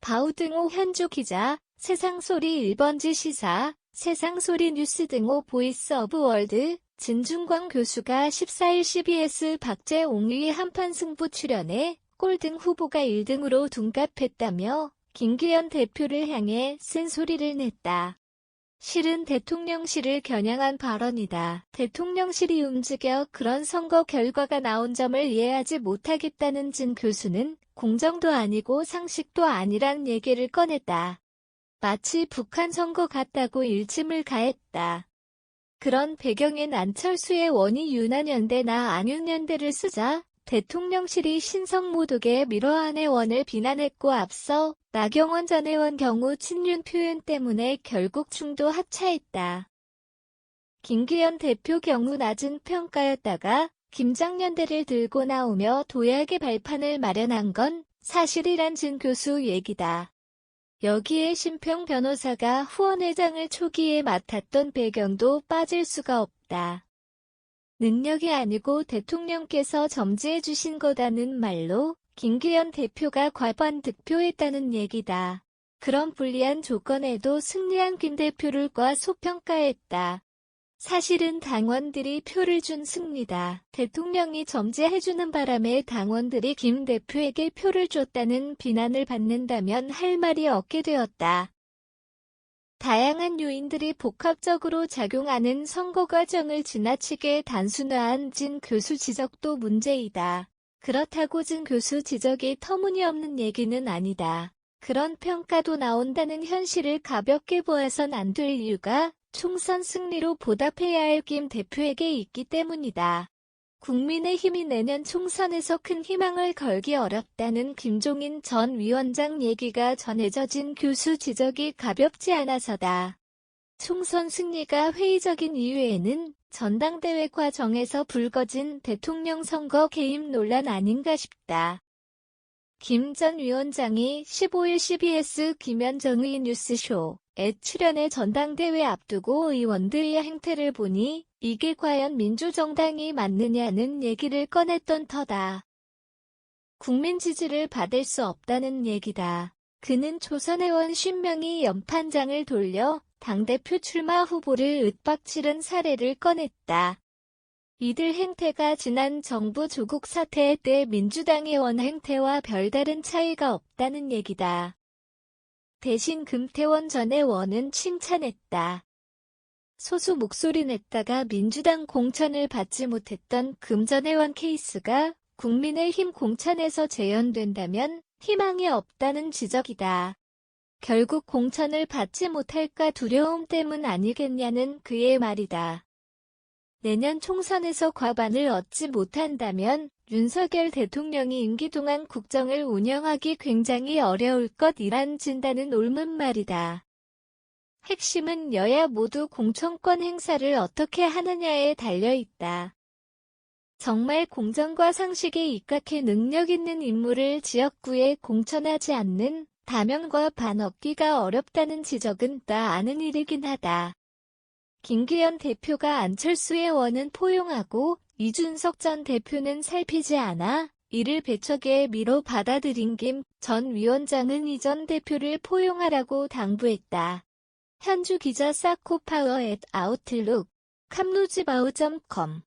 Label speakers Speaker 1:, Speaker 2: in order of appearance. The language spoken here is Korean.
Speaker 1: 바우등호 현주 기자, 세상소리 1번지 시사, 세상소리 뉴스 등호 보이스 오브 월드, 진중권 교수가 14일 CBS 박재홍의 한판 승부 출연에 꼴등 후보가 1등으로 둔갑했다며 김기현 대표를 향해 쓴소리를 냈다. 실은 대통령실을 겨냥한 발언이다. 대통령실이 움직여 그런 선거 결과가 나온 점을 이해하지 못하겠다는 진 교수는 공정도 아니고 상식도 아니란 얘기를 꺼냈다. 마치 북한 선거 같다고 일침을 가했다. 그런 배경엔 안철수의 원이 유난연대나 안윤연대를 쓰자 대통령실이 신성모독의 미러안의 원을 비난했고 앞서 나경원 전 의원 경우 친윤 표현 때문에 결국 중도 하차했다. 김기현 대표 경우 낮은 평가였다가 김장연대를 들고 나오며 도약의 발판을 마련한 건 사실이란 진 교수 얘기다. 여기에 심평 변호사가 후원회장을 초기에 맡았던 배경도 빠질 수가 없다. 능력이 아니고 대통령께서 점지해 주신 거다는 말로 김기현 대표가 과반 득표했다는 얘기다. 그런 불리한 조건에도 승리한 김 대표를 과소평가했다. 사실은 당원들이 표를 준 승리다. 대통령이 점지해주는 바람에 당원들이 김 대표에게 표를 줬다는 비난을 받는다면 할 말이 없게 되었다. 다양한 요인들이 복합적으로 작용하는 선거 과정을 지나치게 단순화한 진 교수 지적도 문제이다. 그렇다고 진 교수 지적이 터무니없는 얘기는 아니다. 그런 평가도 나온다는 현실을 가볍게 보아선 안 될 이유가 총선 승리로 보답해야 할 김 대표에게 있기 때문이다. 국민의힘이 내년 총선에서 큰 희망을 걸기 어렵다는 김종인 전 위원장 얘기가 전해져진 교수 지적이 가볍지 않아서다. 총선 승리가 회의적인 이유에는 전당대회 과정에서 불거진 대통령 선거 개입 논란 아닌가 싶다. 김 전 위원장이 15일 CBS 김현정의 뉴스쇼에 출연해 전당대회 앞두고 의원들의 행태를 보니 이게 과연 민주정당이 맞느냐는 얘기를 꺼냈던 터다. 국민 지지를 받을 수 없다는 얘기다. 그는 초선의원 50명이 연판장을 돌려 당대표 출마 후보를 윽박지른 사례를 꺼냈다. 이들 행태가 지난 정부 조국 사태 때 민주당 의원 행태와 별다른 차이가 없다는 얘기다. 대신 금태원 전 의원은 칭찬했다. 소수 목소리 냈다가 민주당 공천을 받지 못했던 금 전 의원 케이스가 국민의힘 공천에서 재연된다면 희망이 없다는 지적이다. 결국 공천을 받지 못할까 두려움 때문 아니겠냐는 그의 말이다. 내년 총선에서 과반을 얻지 못한다면 윤석열 대통령이 임기 동안 국정을 운영하기 굉장히 어려울 것이란 진단은 옳은 말이다. 핵심은 여야 모두 공천권 행사를 어떻게 하느냐에 달려있다. 정말 공정과 상식에 입각해 능력 있는 인물을 지역구에 공천하지 않는 다면과 반 얻기가 어렵다는 지적은 다 아는 일이긴 하다. 김기현 대표가 안철수의 원은 포용하고 이준석 전 대표는 살피지 않아 이를 배척의 미로 받아들인 김 전 위원장은 이 전 대표를 포용하라고 당부했다. 현주 기자 사코파워 @아웃룩, 캄루즈바우.com